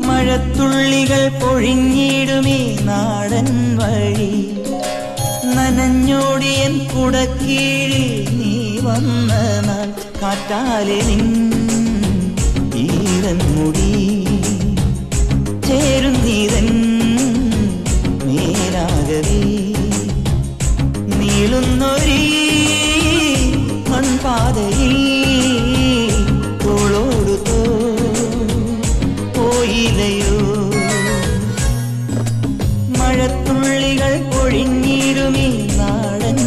മഴത്തുള്ളികൾ പൊഴിഞ്ഞിടുമീ നാടൻ വഴി നനഞ്ഞോടിയൻ കുടക്കീഴിൽ നീ വന്ന നാൾ കാറ്റാലെ നിൻ ഈരൻ മുടി ചേരുന്നീതൻ മേലാകവേ നീളുന്നൊരീ മൺപാതയിൽ തോളോടു പോയില്ലയോ മഴത്തുള്ളികൾ പൊഴിഞ്ഞിടുമീ നാടൻ